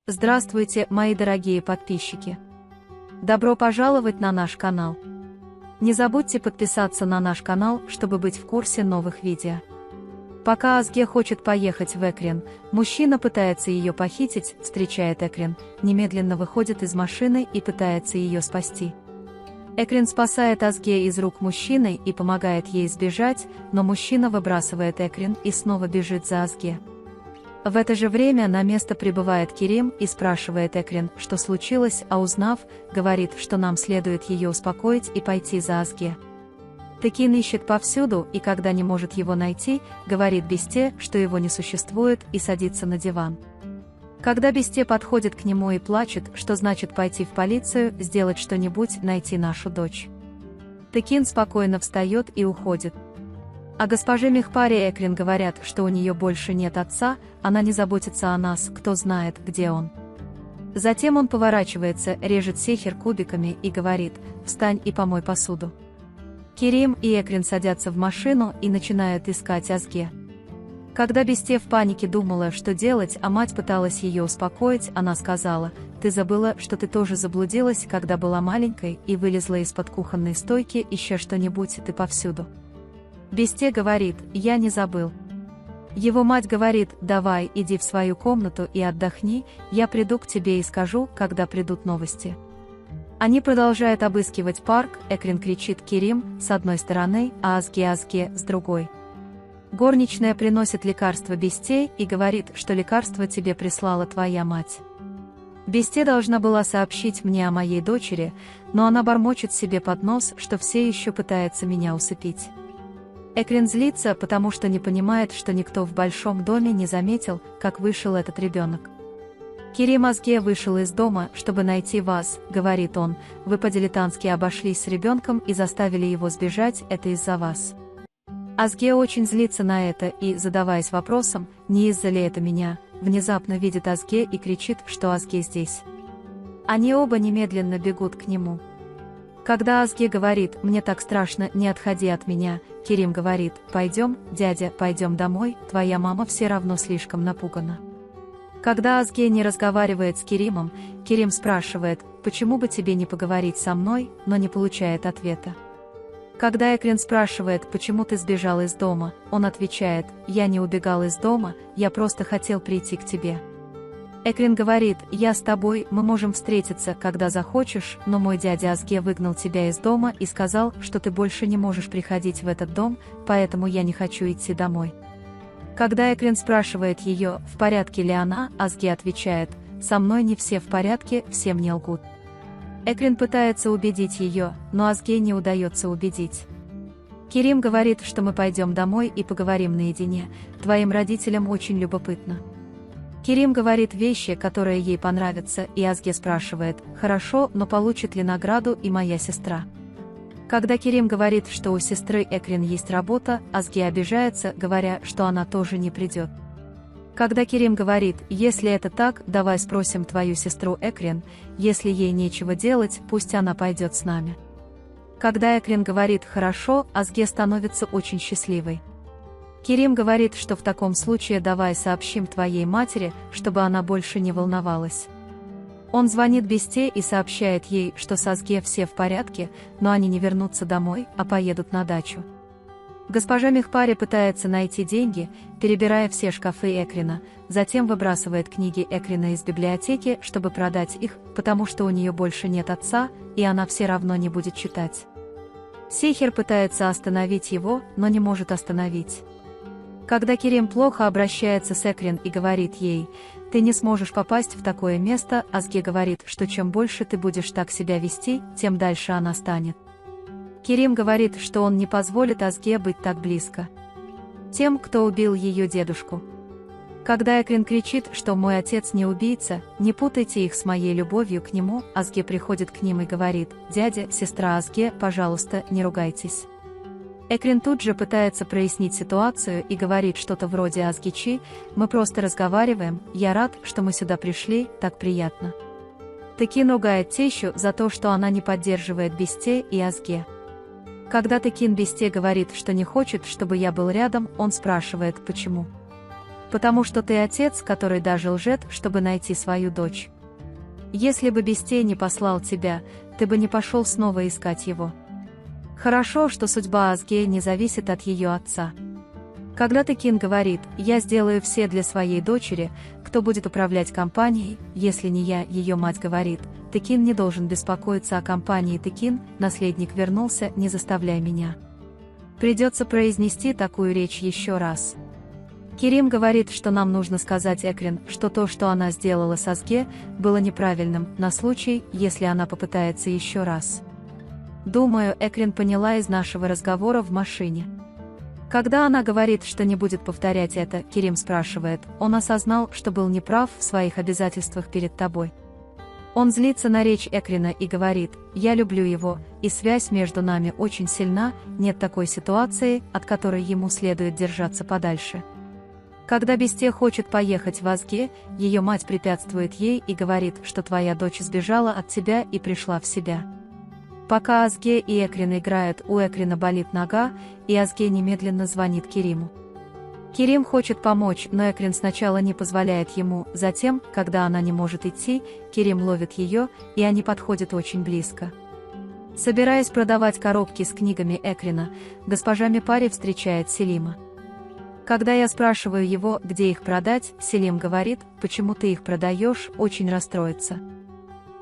Здравствуйте, мои дорогие подписчики! Добро пожаловать на наш канал! Не забудьте подписаться на наш канал, чтобы быть в курсе новых видео. Пока Азге хочет поехать в Экрен, мужчина пытается ее похитить, встречает Экрен, немедленно выходит из машины и пытается ее спасти. Экрен спасает Азге из рук мужчины и помогает ей сбежать, но мужчина выбрасывает Экрен и снова бежит за Азге. В это же время на место прибывает Керим и спрашивает Экрен, что случилось, а узнав, говорит, что нам следует ее успокоить и пойти за Азге. Текин ищет повсюду и когда не может его найти, говорит Бесте, что его не существует, и садится на диван. Когда Бесте подходит к нему и плачет, что значит пойти в полицию, сделать что-нибудь, найти нашу дочь. Текин спокойно встает и уходит. О госпоже Мехпаре Экрен говорят, что у нее больше нет отца, она не заботится о нас, кто знает, где он. Затем он поворачивается, режет Сехер кубиками и говорит: «Встань и помой посуду». Керим и Экрен садятся в машину и начинают искать Азге. Когда Бесте в панике думала, что делать, а мать пыталась ее успокоить, она сказала: «Ты забыла, что ты тоже заблудилась, когда была маленькой, и вылезла из-под кухонной стойки, ища что-нибудь, ты повсюду». Бесте говорит: «Я не забыл». Его мать говорит: «Давай, иди в свою комнату и отдохни, я приду к тебе и скажу, когда придут новости». Они продолжают обыскивать парк, Экрен кричит Керим с одной стороны, а Азге с другой. Горничная приносит лекарство Бесте и говорит, что лекарство тебе прислала твоя мать. Бесте должна была сообщить мне о моей дочери, но она бормочет себе под нос, что все еще пытается меня усыпить. Экрен злится, потому что не понимает, что никто в большом доме не заметил, как вышел этот ребенок. «Керим Азге вышел из дома, чтобы найти вас», — говорит он, — «вы по-дилетантски обошлись с ребенком и заставили его сбежать, это из-за вас». Азге очень злится на это и, задаваясь вопросом, не из-за ли это меня, внезапно видит Азге и кричит, что Азге здесь. Они оба немедленно бегут к нему. Когда Азге говорит: «Мне так страшно, не отходи от меня», Керим говорит: «Пойдем, дядя, пойдем домой, твоя мама все равно слишком напугана». Когда Азге не разговаривает с Керимом, Керим спрашивает: «Почему бы тебе не поговорить со мной?», но не получает ответа. Когда Экрен спрашивает: «Почему ты сбежал из дома?», он отвечает: «Я не убегал из дома, я просто хотел прийти к тебе». Экрен говорит: «Я с тобой, мы можем встретиться, когда захочешь, но мой дядя Азге выгнал тебя из дома и сказал, что ты больше не можешь приходить в этот дом, поэтому я не хочу идти домой». Когда Экрен спрашивает ее, в порядке ли она, Азге отвечает: «Со мной не все в порядке, все мне лгут». Экрен пытается убедить ее, но Азге не удается убедить. Керим говорит, что мы пойдем домой и поговорим наедине, твоим родителям очень любопытно. Керим говорит вещи, которые ей понравятся, и Азге спрашивает: «Хорошо, но получит ли награду и моя сестра?» Когда Керим говорит, что у сестры Экрен есть работа, Азге обижается, говоря, что она тоже не придет. Когда Керим говорит: «Если это так, давай спросим твою сестру Экрен, если ей нечего делать, пусть она пойдет с нами». Когда Экрен говорит «хорошо», Азге становится очень счастливой. Керим говорит, что в таком случае давай сообщим твоей матери, чтобы она больше не волновалась. Он звонит Бесте и сообщает ей, что с Азге все в порядке, но они не вернутся домой, а поедут на дачу. Госпожа Мехпаре пытается найти деньги, перебирая все шкафы Экрена, затем выбрасывает книги Экрена из библиотеки, чтобы продать их, потому что у нее больше нет отца, и она все равно не будет читать. Сехер пытается остановить его, но не может остановить. Когда Керим плохо обращается с Экрен и говорит ей: «Ты не сможешь попасть в такое место», Азге говорит, что чем больше ты будешь так себя вести, тем дальше она станет. Керим говорит, что он не позволит Азге быть так близко тем, кто убил ее дедушку. Когда Экрен кричит, что «мой отец не убийца, не путайте их с моей любовью к нему», Азге приходит к ним и говорит: «Дядя, сестра Азге, пожалуйста, не ругайтесь». Экрен тут же пытается прояснить ситуацию и говорит что-то вроде: «Азгичи, мы просто разговариваем, я рад, что мы сюда пришли, так приятно». Текин ругает тещу за то, что она не поддерживает Бесте и Азге. Когда Текин Бесте говорит, что не хочет, чтобы я был рядом, он спрашивает: «Почему?». Потому что ты отец, который даже лжет, чтобы найти свою дочь. Если бы Бестия не послал тебя, ты бы не пошел снова искать его. Хорошо, что судьба Азге не зависит от ее отца. Когда Текин говорит: «Я сделаю все для своей дочери, кто будет управлять компанией, если не я», ее мать говорит: «Текин не должен беспокоиться о компании Текин, наследник вернулся, не заставляй меня». Придется произнести такую речь еще раз. Керим говорит, что нам нужно сказать Экрин, что то, что она сделала с Азге, было неправильным, на случай, если она попытается еще раз. Думаю, Экрин поняла из нашего разговора в машине. Когда она говорит, что не будет повторять это, Керим спрашивает: он осознал, что был неправ в своих обязательствах перед тобой. Он злится на речь Экрина и говорит: «Я люблю его, и связь между нами очень сильна, нет такой ситуации, от которой ему следует держаться подальше». Когда Бестия хочет поехать в Азге, ее мать препятствует ей и говорит, что твоя дочь сбежала от тебя и пришла в себя. Пока Азге и Экрин играют, у Экрина болит нога, и Азге немедленно звонит Кериму. Керим хочет помочь, но Экрин сначала не позволяет ему, затем, когда она не может идти, Керим ловит ее, и они подходят очень близко. Собираясь продавать коробки с книгами Экрина, госпожа Мипари встречает Селима. Когда я спрашиваю его, где их продать, Селим говорит: «Почему ты их продаешь?» очень расстроится.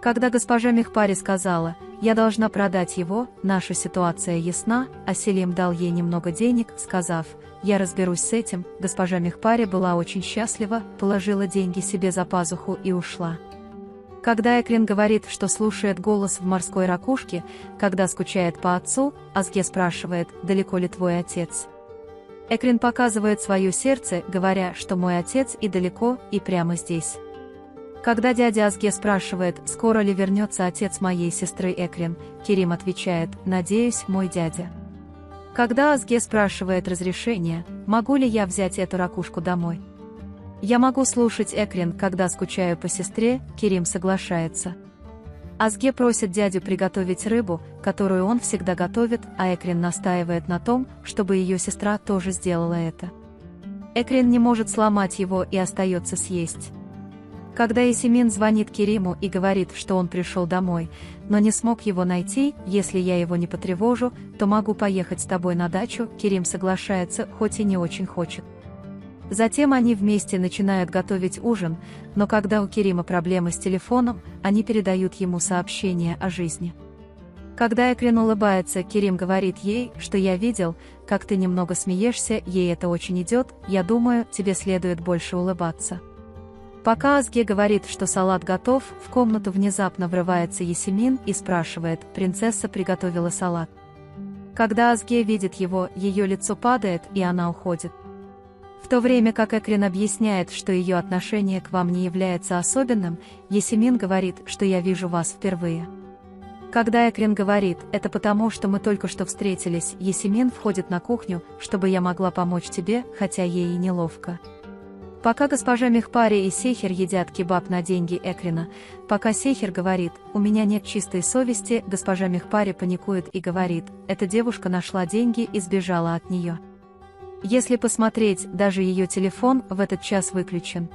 Когда госпожа Мехпари сказала: «Я должна продать его, наша ситуация ясна», а Селим дал ей немного денег, сказав: «Я разберусь с этим», госпожа Мехпари была очень счастлива, положила деньги себе за пазуху и ушла. Когда Экрин говорит, что слушает голос в морской ракушке, когда скучает по отцу, Азге спрашивает: «Далеко ли твой отец?» Экрин показывает свое сердце, говоря, что мой отец и далеко, и прямо здесь. Когда дядя Азге спрашивает, скоро ли вернется отец моей сестры Экрин, Керим отвечает: «Надеюсь, мой дядя». Когда Азге спрашивает разрешения, могу ли я взять эту ракушку домой. Я могу слушать Экрин, когда скучаю по сестре, Керим соглашается. Азге просит дядю приготовить рыбу, которую он всегда готовит, а Экрин настаивает на том, чтобы ее сестра тоже сделала это. Экрин не может сломать его и остается съесть. Когда Есемин звонит Кериму и говорит, что он пришел домой, но не смог его найти, если я его не потревожу, то могу поехать с тобой на дачу, Керим соглашается, хоть и не очень хочет. Затем они вместе начинают готовить ужин, но когда у Керима проблемы с телефоном, они передают ему сообщение о жизни. Когда Экрин улыбается, Керим говорит ей, что я видел, как ты немного смеешься, ей это очень идет, я думаю, тебе следует больше улыбаться. Пока Азге говорит, что салат готов, в комнату внезапно врывается Есемин и спрашивает: «Принцесса приготовила салат?» Когда Азге видит его, ее лицо падает, и она уходит. В то время как Экрин объясняет, что ее отношение к вам не является особенным, Есемин говорит, что я вижу вас впервые. Когда Экрин говорит: «Это потому, что мы только что встретились», Есемин входит на кухню, чтобы я могла помочь тебе, хотя ей и неловко. Пока госпожа Мехпари и Сехер едят кебаб на деньги Экрина, пока Сехер говорит: «У меня нет чистой совести», госпожа Мехпари паникует и говорит: «Эта девушка нашла деньги и сбежала от нее». Если посмотреть, даже ее телефон в этот час выключен.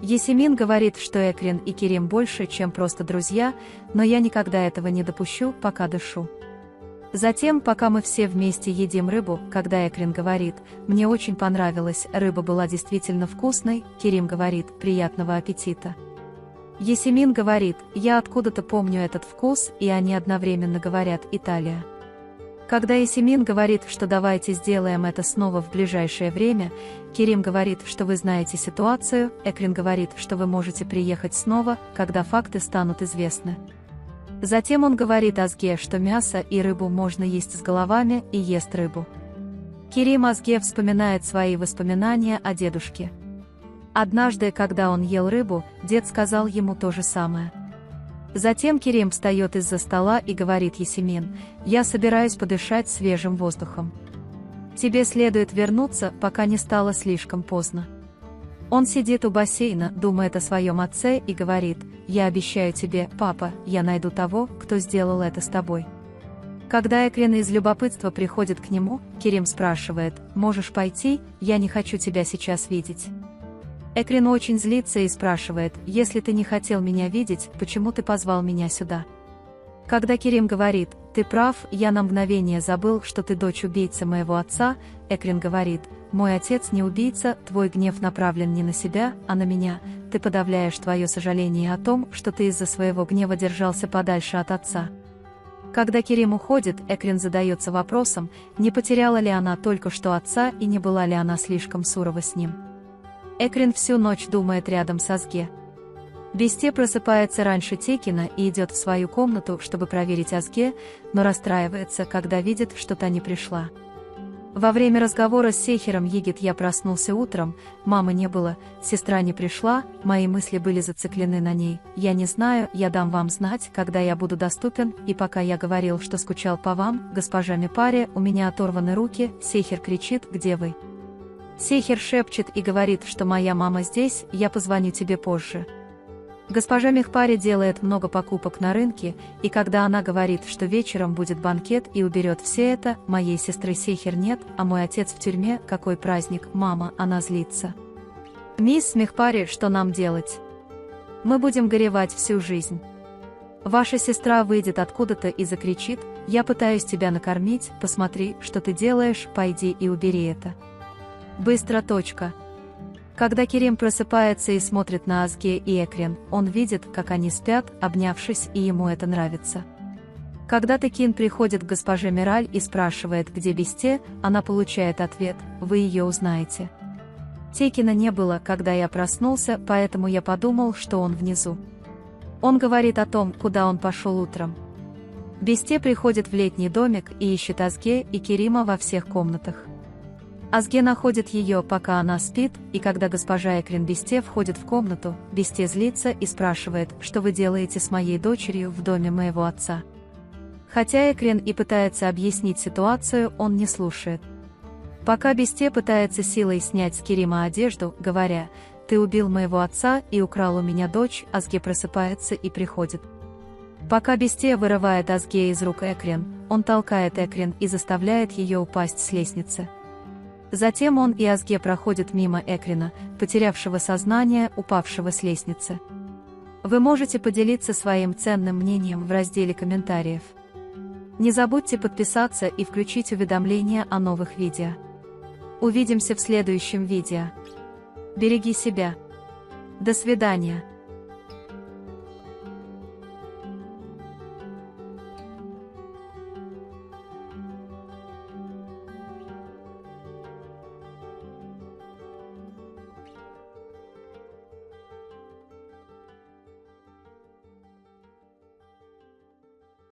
Есемин говорит, что Экрин и Керим больше, чем просто друзья, но я никогда этого не допущу, пока дышу. Затем, пока мы все вместе едим рыбу, когда Экрин говорит: «Мне очень понравилось, рыба была действительно вкусной», Керим говорит: «Приятного аппетита». Есемин говорит: «Я откуда-то помню этот вкус», и они одновременно говорят: «Италия». Когда Есемин говорит, что давайте сделаем это снова в ближайшее время, Керим говорит, что вы знаете ситуацию, Экрин говорит, что вы можете приехать снова, когда факты станут известны. Затем он говорит Азге, что мясо и рыбу можно есть с головами, и ест рыбу. Керим Азге вспоминает свои воспоминания о дедушке. Однажды, когда он ел рыбу, дед сказал ему то же самое. Затем Керим встает из-за стола и говорит Есемин: «Я собираюсь подышать свежим воздухом. Тебе следует вернуться, пока не стало слишком поздно». Он сидит у бассейна, думает о своем отце и говорит: «Я обещаю тебе, папа, я найду того, кто сделал это с тобой». Когда Экрин из любопытства приходит к нему, Керим спрашивает: «Можешь пойти, я не хочу тебя сейчас видеть». Экрин очень злится и спрашивает: если ты не хотел меня видеть, почему ты позвал меня сюда? Когда Керим говорит: ты прав, я на мгновение забыл, что ты дочь убийцы моего отца, Экрин говорит: мой отец не убийца, твой гнев направлен не на себя, а на меня, ты подавляешь твое сожаление о том, что ты из-за своего гнева держался подальше от отца. Когда Керим уходит, Экрин задается вопросом, не потеряла ли она только что отца и не была ли она слишком сурова с ним. Экрин всю ночь думает рядом с Азге. Бесте просыпается раньше Текина и идет в свою комнату, чтобы проверить Азге, но расстраивается, когда видит, что та не пришла. Во время разговора с Сейхером Егит: я проснулся утром, мамы не было, сестра не пришла, мои мысли были зациклены на ней, я не знаю, я дам вам знать, когда я буду доступен, и пока я говорил, что скучал по вам, госпожа Мипари, у меня оторваны руки, Сейхер кричит: где вы? Сейхер шепчет и говорит, что моя мама здесь, я позвоню тебе позже. Госпожа Мехпари делает много покупок на рынке, и когда она говорит, что вечером будет банкет и уберет все это, моей сестры Сейхер нет, а мой отец в тюрьме, какой праздник, мама, она злится. Мисс Мехпари, что нам делать? Мы будем горевать всю жизнь. Ваша сестра выйдет откуда-то и закричит: я пытаюсь тебя накормить, посмотри, что ты делаешь, пойди и убери это. Быстро. Когда Керим просыпается и смотрит на Азге и Экрин, он видит, как они спят, обнявшись, и ему это нравится. Когда Текин приходит к госпоже Мираль и спрашивает, где Бесте, она получает ответ: вы ее узнаете. Текина не было, когда я проснулся, поэтому я подумал, что он внизу. Он говорит о том, куда он пошел утром. Бесте приходит в летний домик и ищет Азге и Керима во всех комнатах. Азге находит ее, пока она спит, и когда госпожа Экрин Бесте входит в комнату, Бесте злится и спрашивает: что вы делаете с моей дочерью в доме моего отца? Хотя Экрин и пытается объяснить ситуацию, он не слушает. Пока Бесте пытается силой снять с Керима одежду, говоря: ты убил моего отца и украл у меня дочь, Азге просыпается и приходит. Пока Бесте вырывает Азге из рук Экрин, он толкает Экрин и заставляет ее упасть с лестницы. Затем он и Азге проходят мимо Экрина, потерявшего сознание, упавшего с лестницы. Вы можете поделиться своим ценным мнением в разделе комментариев. Не забудьте подписаться и включить уведомления о новых видео. Увидимся в следующем видео. Береги себя. До свидания.